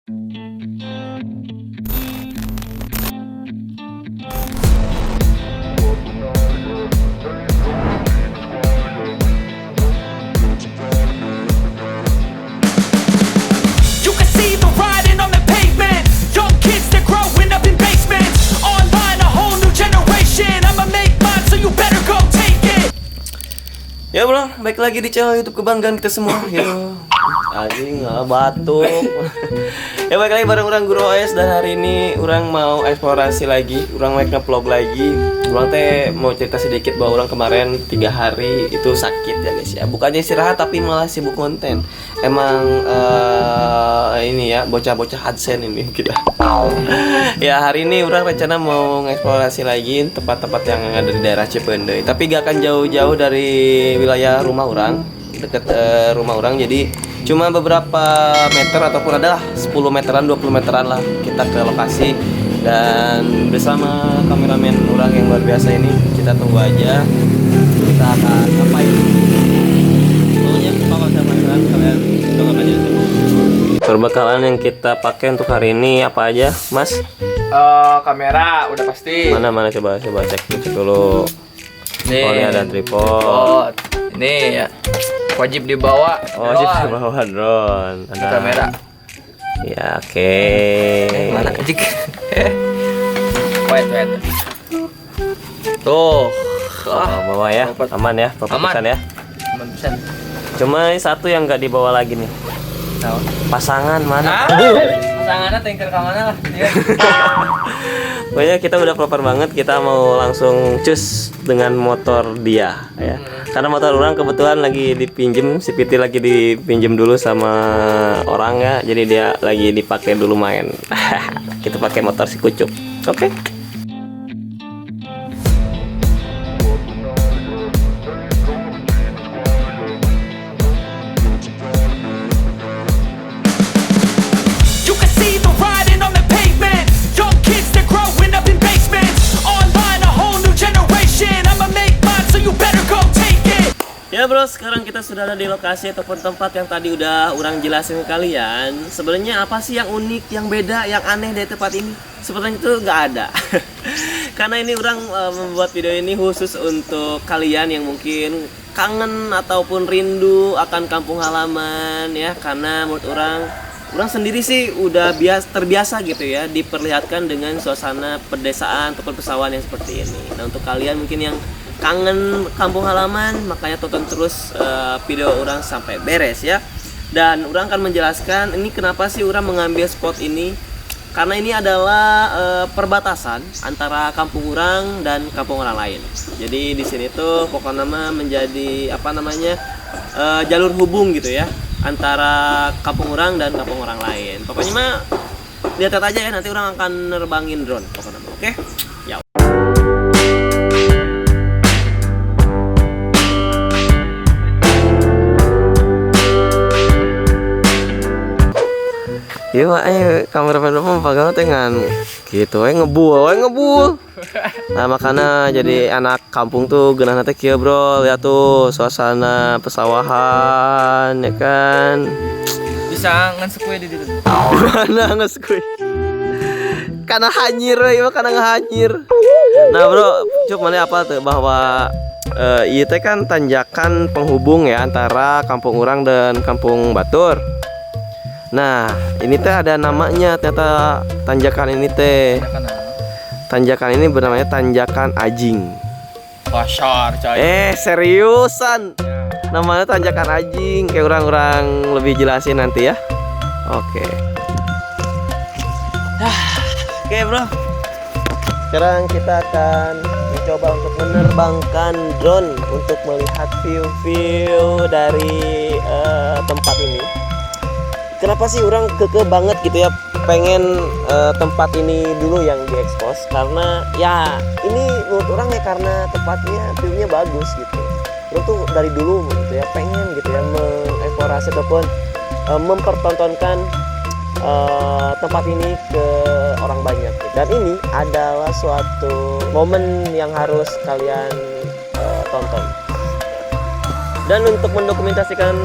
Ya bro, baik lagi di channel YouTube kebanggaan kita semua. Ya, anjing batuk. Ya baik lagi bareng orang Guru OS, dan hari ini orang mau eksplorasi lagi, orang mau nge-vlog lagi. Orang teh mau cerita sedikit bahwa orang kemarin 3 hari itu sakit ya guys ya. Bukannya istirahat tapi malah sibuk konten. Emang ini ya bocah-bocah adsen ini kita. Ya hari ini orang rencana mau ngeksplorasi lagi tempat-tempat yang ada di daerah Cipendei. Tapi gak akan jauh-jauh dari wilayah rumah orang, deket rumah orang. Jadi cuma beberapa meter ataupun adalah 10 meteran, 20 meteran lah kita ke lokasi. Dan bersama kameramen orang yang luar biasa ini, kita tunggu aja kita akan ngapain. Pokoknya apa kalian tunggu aja. Perbekalan yang kita pakai untuk hari ini apa aja, Mas? Kamera udah pasti. Mana coba cek dulu. Nih, oh, ini ada tripod. Ini ya wajib dibawa. Oh, wajib dibawa drone. Ada kamera. Ya, oke. Mana kecik? Wait. Tuh. Bawa ya, aman ya, pesan ya. Aman pesan. Cuma satu yang nggak dibawa lagi nih. Pasangan mana? Pasangannya tanker ke mana lah? Pokoknya kita udah proper banget, kita mau langsung cus dengan motor dia ya. Karena motor orang kebetulan lagi dipinjem, si Piti lagi dipinjem dulu sama orang ya. Jadi dia lagi dipakai dulu main. Kita pakai motor si Kucup. Oke. Ya bro, sekarang kita sudah ada di lokasi ataupun tempat yang tadi udah orang jelasin ke kalian. Sebenarnya apa sih yang unik, yang beda, yang aneh dari tempat ini? Sebenarnya itu nggak ada. Karena ini orang membuat video ini khusus untuk kalian yang mungkin kangen ataupun rindu akan kampung halaman ya. Karena menurut orang sendiri sih udah terbiasa gitu ya diperlihatkan dengan suasana pedesaan ataupun pesawahan yang seperti ini. Nah untuk kalian mungkin yang kangen kampung halaman, makanya tonton terus video orang sampai beres ya. Dan orang akan menjelaskan ini kenapa sih orang mengambil spot ini. Karena ini adalah perbatasan antara kampung orang dan kampung orang lain. Jadi di sini tuh pokoknya menjadi apa namanya jalur hubung gitu ya antara kampung orang dan kampung orang lain. Pokoknya mah lihat aja ya, nanti orang akan nerbangin drone pokoknya. Oke? Ya. Iya, ayo kamera penumpang pegang dengan gitu, ngebul. Nah makanya jadi anak kampung tuh genah nate kieu bro, lihat tuh suasana pesawahan ya kan. Bisa ngansekue di situ. Mana ngansekue? Karena hanyir, ya karena ngehanyir. Nah bro, cuma mana apa tuh bahwa itu kan tanjakan penghubung ya antara kampung orang dan kampung Batur. Nah, ini teh ada namanya, ternyata tanjakan ini teh. Tanjakan ini bernamanya Tanjakan Ajing. Pasar, coy. Seriusan. Namanya Tanjakan Ajing. Kayak orang-orang lebih jelasin nanti ya. Oke. Oke, bro. Sekarang kita akan mencoba untuk menerbangkan drone untuk melihat view-view dari tempat ini. Kenapa sih orang kekeh banget gitu ya pengen tempat ini dulu yang diekspos, karena ya ini menurut orang ya karena tempatnya view-nya bagus gitu. Orang tuh dari dulu gitu ya pengen gitu ya mengeksplorasi ataupun mempertontonkan tempat ini ke orang banyak gitu. Dan ini adalah suatu momen yang harus kalian tonton. Dan untuk mendokumentasikan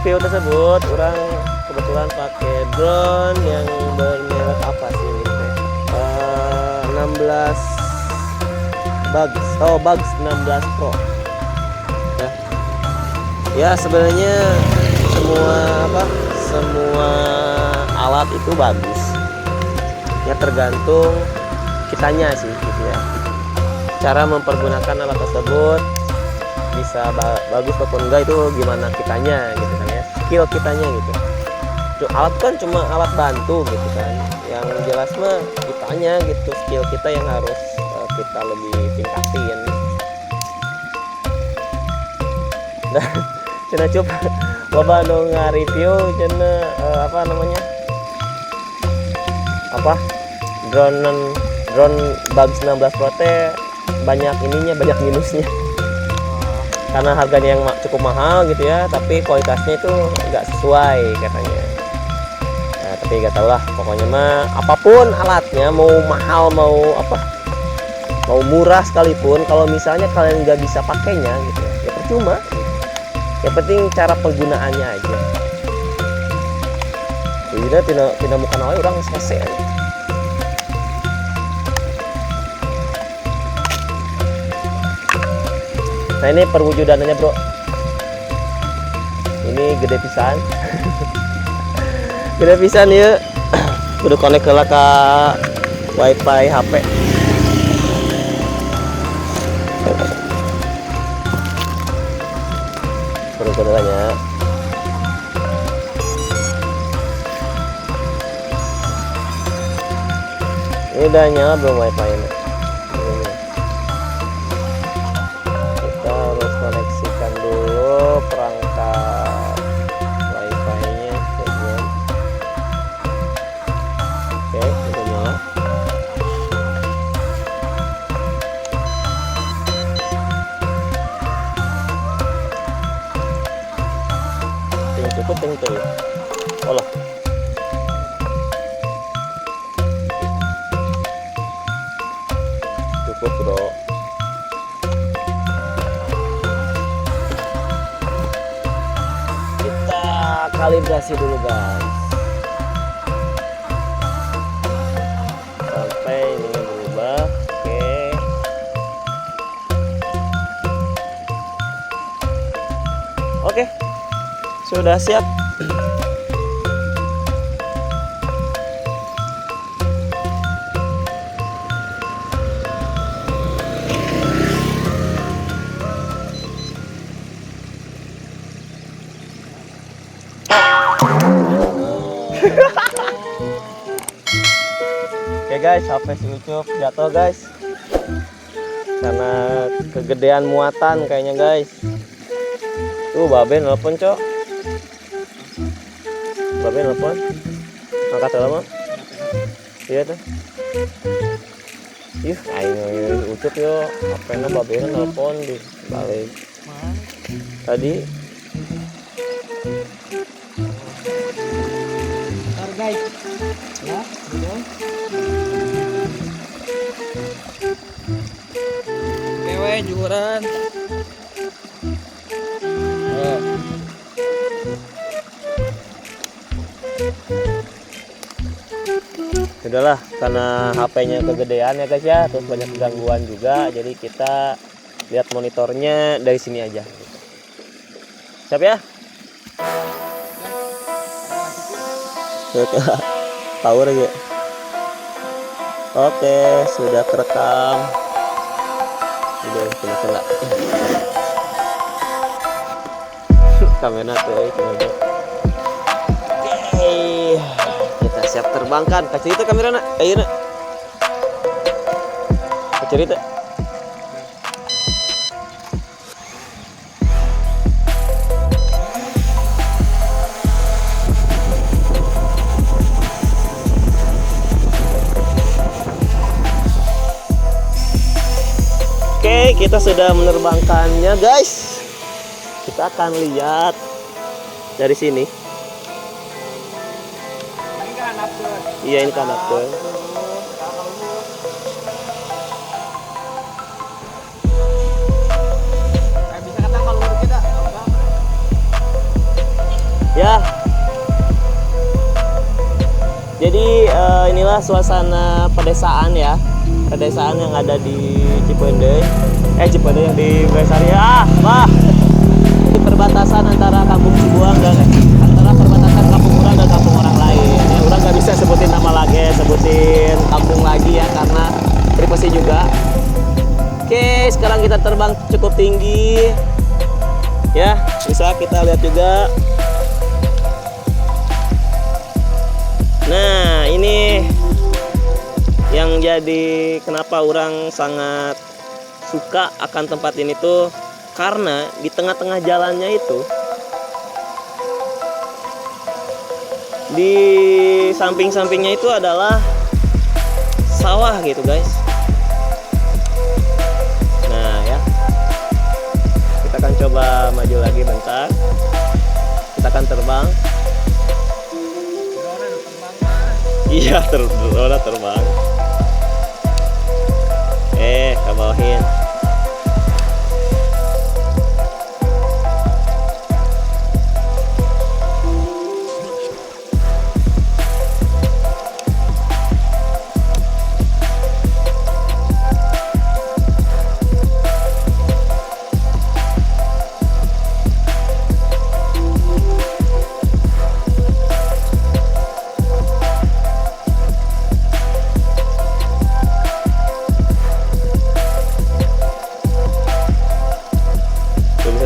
view tersebut, orang kebetulan pakai drone yang Bugs 16 Pro. Ya sebenarnya semua alat itu bagus. Ya tergantung kitanya sih gitu ya. Cara mempergunakan alat tersebut bisa bagus ataupun enggak itu gimana kitanya gitu kan ya. Skill kitanya gitu. Alat kan cuma alat bantu gitu kan. Yang jelas mah kitanya gitu, skill kita yang harus kita lebih tingkatin. Nah, cina coba loba nu nge-review cina drone Bugs 16 Pro teh banyak minusnya. Karena harganya yang cukup mahal gitu ya, tapi kualitasnya itu nggak sesuai katanya. Nah, tapi nggak tahu lah, pokoknya mah apapun alatnya, mau mahal mau murah sekalipun, kalau misalnya kalian nggak bisa pakainya gitu ya percuma. Yang penting cara penggunaannya aja. Jadi tidak bukan oleh orang selesai. Nah ini perwujudannya bro. Ini gede pisan. Gede pisan ya. Udah connect ke wifi HP. Kedengarannya. Ini udah nyala belum wifi nya? Kita harus koneksikan dulu perangkat wifi nya. Oke, udah nyala. Cukup tinggi ya. Olah. Cukup bro. Kita kalibrasi dulu guys. Sampai ininya berubah. Oke. Sudah siap. Oke guys, HP si Ucup jatuh guys. Karena kegedean muatan kayaknya guys. Tuh babe nelpon cok. Babe nelpon. Angkat lama. Iya tuh. Ih, ayo Ucup yo. HP-nya babe nelpon di balik. Tadi. Ntar guys. Ya, belum. Cewek juaran. Udahlah, karena HP-nya kegedean ya guys ya, terus banyak gangguan juga, jadi kita lihat monitornya dari sini aja. Siap ya? Power aja. Oke, sudah kerekam. Udah kena. Kamera tuh coba. Oke. Kita siap terbangkan. Kasih itu kamera nak. Ayo nak. Cerita. Oke, kita sudah menerbangkannya guys. Kita akan lihat dari sini. Ini kan adapter. Iya, ini kan adapter. Bisa kata kalau kita ya. Jadi inilah suasana pedesaan ya. pedesaan yang ada di Cipendey. Cipendey yang di Besaria. Di perbatasan antara Kampung Cibuang dan antara perbatasan kampung orang dan kampung orang lain. Ya, orang nggak bisa sebutin nama lagi, sebutin kampung lagi ya karena privasi juga. Oke, sekarang kita terbang cukup tinggi. Ya, bisa kita lihat juga. Nah, ini yang jadi kenapa orang sangat suka akan tempat ini tuh karena di tengah-tengah jalannya itu di samping-sampingnya itu adalah sawah gitu guys. Nah ya, kita akan coba maju lagi bentar. Kita akan terbang. Iya, terbang. Ke bawahin.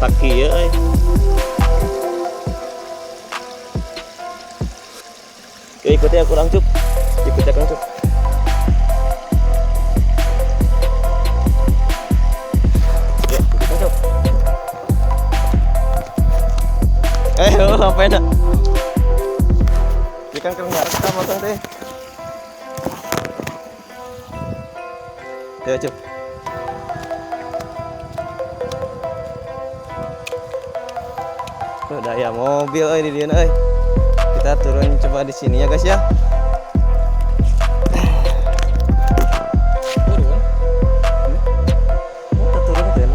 Taki ya, ikutnya kurang cup, ikutnya kan cup. Ya, ikutnya cup. Apa enak? Ikan keren nggak rekam matang deh. Ya cup. Daya mobil di dia kita turun coba di sini ya guys ya. Kita turun kan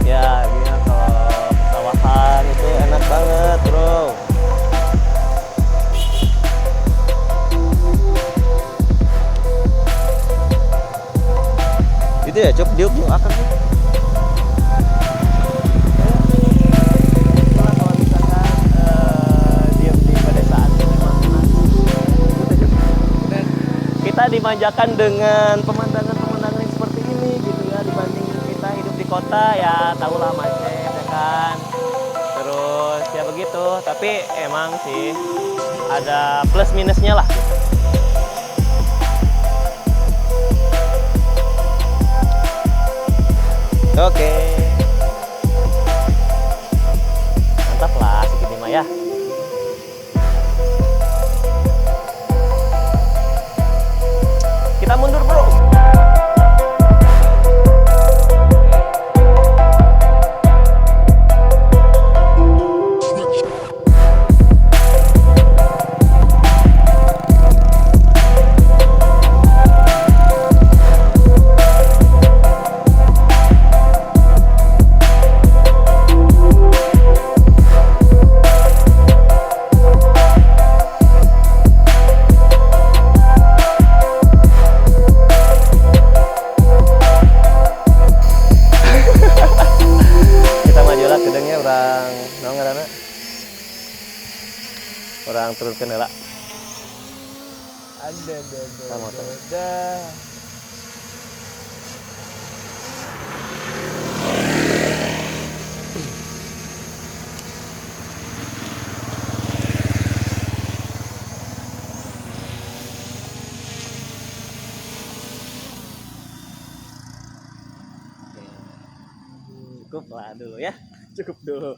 ya gini kalau pesawahan itu enak banget bro. Itu ya cop diuk akan sih. Kalau misalkan diam di pedesaan memang kita dimanjakan dengan pemandangan yang seperti ini gitu ya, dibanding kita hidup di kota ya tahulah macet ya kan. Terus ya begitu, tapi emang sih ada plus minusnya lah. Oke, mantap lah segini mah ya. Kita mundur bro. Orang turun ke nela. Ada. Cukup lah dulu ya. Cukup dulu.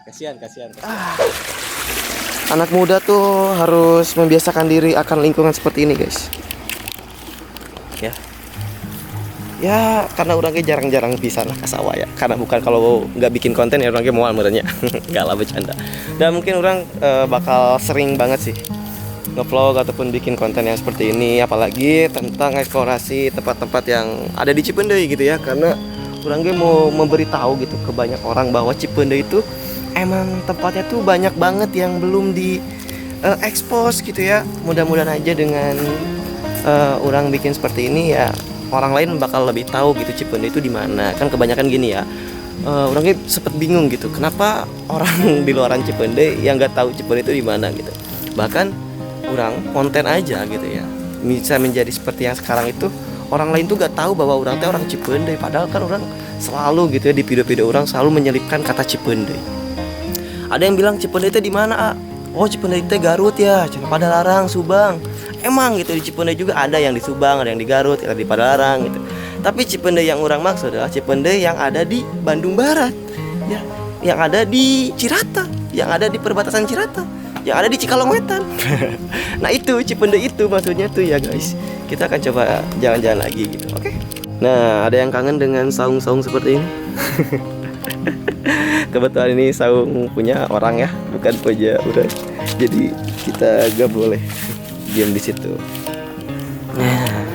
Kasihan. Anak muda tuh harus membiasakan diri akan lingkungan seperti ini guys. Ya karena orangnya jarang-jarang bisa lah ke sawah ya. Karena bukan kalau nggak bikin konten ya orangnya mau merenya. Nggak lah bercanda. Dan mungkin orang bakal sering banget sih nge-vlog ataupun bikin konten yang seperti ini, apalagi tentang eksplorasi tempat-tempat yang ada di Cipendey gitu ya. Karena orangnya mau memberitahu gitu ke banyak orang bahwa Cipendey itu emang tempatnya tuh banyak banget yang belum di expose gitu ya. Mudah-mudahan aja dengan orang bikin seperti ini ya, orang lain bakal lebih tahu gitu Cipende itu di mana. Kan kebanyakan gini ya, orangnya sempet bingung gitu, kenapa orang di luaran Cipende yang nggak tahu Cipende itu di mana gitu. Bahkan orang konten aja gitu ya, bisa menjadi seperti yang sekarang itu, orang lain tuh gak tahu bahwa orang teh orang Cipende, padahal kan orang selalu gitu ya di video-video orang selalu menyelipkan kata Cipende. Ada yang bilang Cipende itu di mana? Oh, Cipende itu Garut ya, cuma Padalarang, Subang. Emang gitu di Cipende juga ada yang di Subang, ada yang di Garut, ada di Padalarang gitu. Tapi Cipende yang orang maksud adalah Cipende yang ada di Bandung Barat, ya, yang ada di Cirata, yang ada di perbatasan Cirata, yang ada di Cikalong Wetan. Nah itu Cipende itu maksudnya tuh ya guys. Kita akan coba jalan-jalan lagi gitu, oke? Nah, ada yang kangen dengan saung-saung seperti ini? Kebetulan ini saung punya orang ya, bukan punya orang. Jadi kita gak boleh diam di situ. Nah,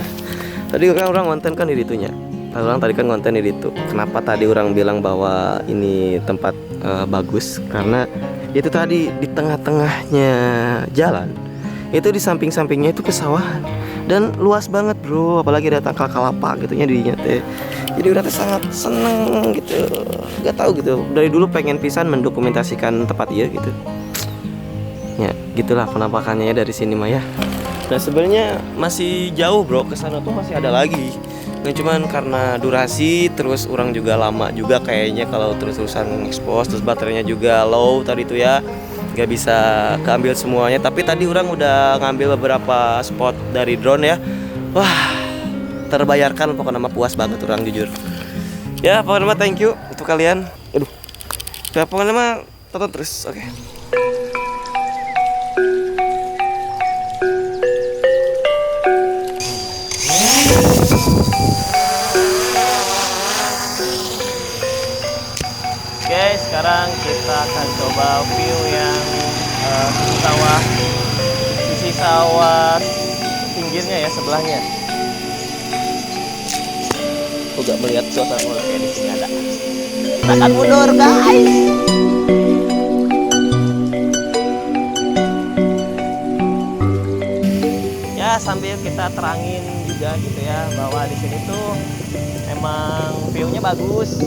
tadi kan orang konten kan di itunya. Orang tadi kan konten di itu. Kenapa tadi orang bilang bahwa ini tempat bagus? Karena itu tadi di tengah-tengahnya jalan. Itu di samping-sampingnya itu pesawahan dan luas banget bro, apalagi ada tangkal kelapa gitunya dirinya teh. Jadi udah sangat seneng gitu, gak tahu gitu. Dari dulu pengen pisan mendokumentasikan tempat iya gitu. Ya gitulah penampakannya dari sini Maya. Nah sebenarnya masih jauh bro, ke sana tuh masih ada lagi. Nah cuman karena durasi, terus orang juga lama juga kayaknya kalau terus-terusan expose, terus baterainya juga low tadi tuh ya, gak bisa keambil semuanya. Tapi tadi orang udah ngambil beberapa spot dari drone ya. Wah terbayarkan, pokoknya nama puas banget orang jujur. Ya pokoknya nama thank you untuk kalian. Aduh, ya pokoknya nama tonton terus, oke? Oke, sekarang kita akan coba view yang sawah, sisi sawah pinggirnya ya, sebelahnya. Aku gak melihat suasana kayak di sini ada. Kita akan mundur guys. Ya sambil kita terangin juga gitu ya, bahwa di sini tuh emang view-nya bagus.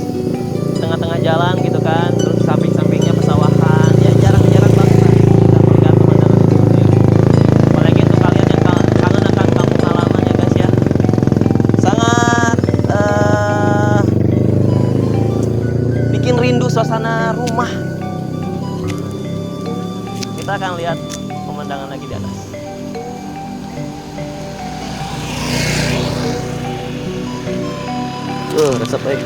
Tengah-tengah jalan gitu kan, terus samping-sampingnya pesawahan, ya jarang-jarang banget lah kita melihat pemandangan seperti ini. Apalagi untuk kalian yang kangen akan kampung halaman ya guys ya, sangat bikin rindu suasana rumah. Kita akan lihat pemandangan lagi di atas. Resep baik.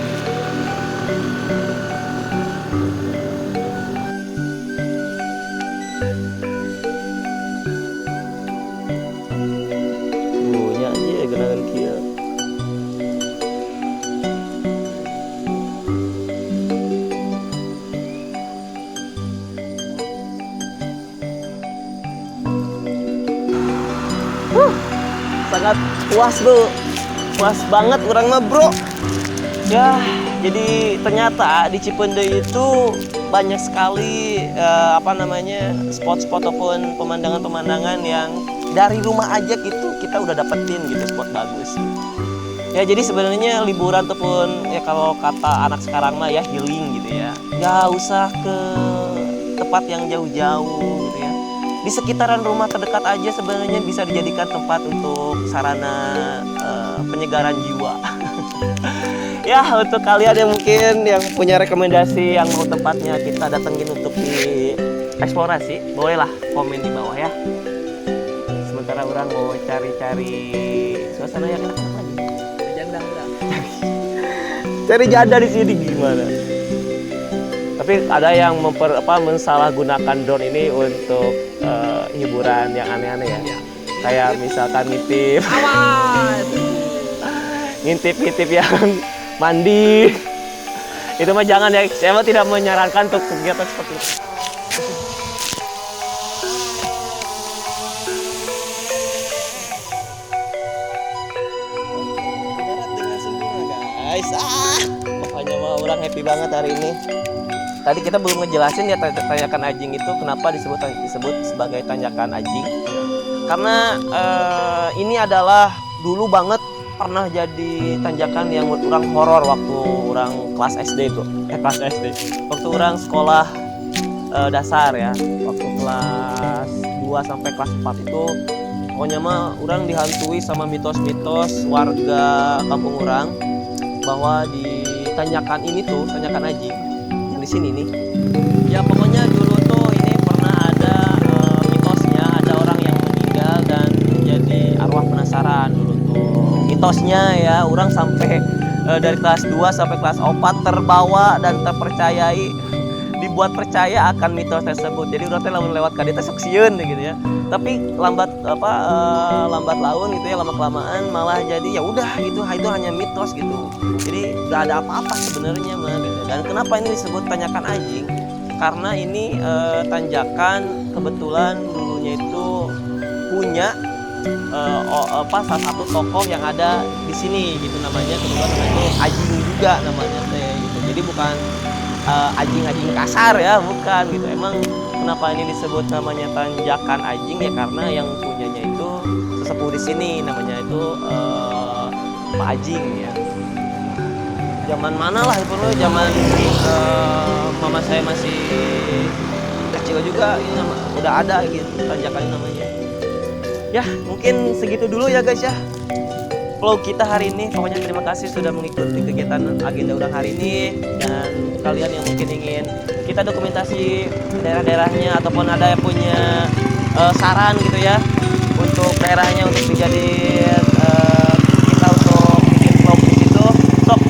Sangat puas bro, puas banget orang mah bro. Ya jadi ternyata di Cipende itu banyak sekali spot-spot ataupun pemandangan-pemandangan yang dari rumah aja gitu kita udah dapetin gitu, spot bagus. Ya jadi sebenarnya liburan ataupun ya kalau kata anak sekarang mah ya healing gitu ya, nggak usah ke tempat yang jauh-jauh gitu ya. Di sekitaran rumah terdekat aja sebenarnya bisa dijadikan tempat untuk sarana penyegaran jiwa. Ya untuk kalian yang mungkin yang punya rekomendasi yang mau tempatnya kita datengin untuk dieksplorasi, bolehlah komen di bawah ya. Sementara orang mau cari-cari suasana yang enak lagi. Janda udah. Cari janda di sini gimana? Tapi ada yang mensalahgunakan drone ini untuk hiburan yang aneh-aneh ya. Ya. Kayak misalkan ngintip yang mandi. Itu mah jangan ya. Saya mah tidak menyarankan untuk kegiatan seperti itu. Dengan sempurna guys. Pokoknya mah orang happy banget hari ini. tadi kita belum ngejelasin ya tanjakan Ajing itu kenapa disebut sebagai tanjakan Ajing. Karena ini adalah dulu banget pernah jadi tanjakan yang orang horor waktu orang kelas SD bro. Kelas SD. Waktu orang sekolah dasar ya. Waktu kelas 2 sampai kelas 4 itu pokoknya mah orang dihantui sama mitos-mitos warga kampung orang bahwa di tanjakan ini tuh, tanjakan Ajing yang di sini nih. Ya pokoknya dulu tuh ini pernah ada mitosnya, ada orang yang meninggal dan menjadi arwah penasaran dulu tuh. Mitosnya ya, orang sampai dari kelas 2 sampai kelas 4 terbawa dan terpercayai, dibuat percaya akan mitos tersebut. Jadi orang teh lamun lewat ka dieu teh sok sieun gitu ya. Tapi lambat laun gitu ya, lama kelamaan malah jadi ya udah itu hanya mitos gitu. Jadi nggak ada apa-apa sebenarnya mah gitu. Dan kenapa ini disebut tanjakan Ajing? Karena ini tanjakan kebetulan dulunya itu punya salah satu tokoh yang ada di sini gitu, namanya kebetulan namanya Ajing juga namanya teh gitu. Jadi bukan Ajing kasar ya, bukan gitu. Emang kenapa ini disebut namanya tanjakan Ajing ya karena yang punyanya itu sesepuh di sini, namanya itu Pak Ajing ya. Zaman mana lah itu loh, zaman mama saya masih kecil juga ini udah ada gitu tanjakan namanya. Ya mungkin segitu dulu ya guys ya vlog kita hari ini. Pokoknya terima kasih sudah mengikuti kegiatan agenda orang hari ini. Dan kalian yang mungkin ingin kita dokumentasi daerah-daerahnya ataupun ada yang punya saran gitu ya untuk daerahnya untuk dijadiin kita untuk bikin vlog di situ, sok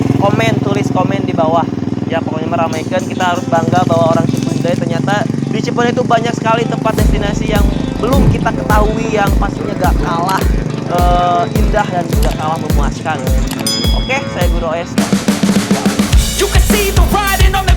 tulis komen di bawah ya. Pokoknya meramaikan, kita harus bangga bahwa orang Cimpundai ternyata di Cimpundai itu banyak sekali tempat destinasi yang belum kita ketahui, yang pastinya gak kalah indah dan juga kalah memuaskan. Oke, saya Guru OS. You can see the riding on the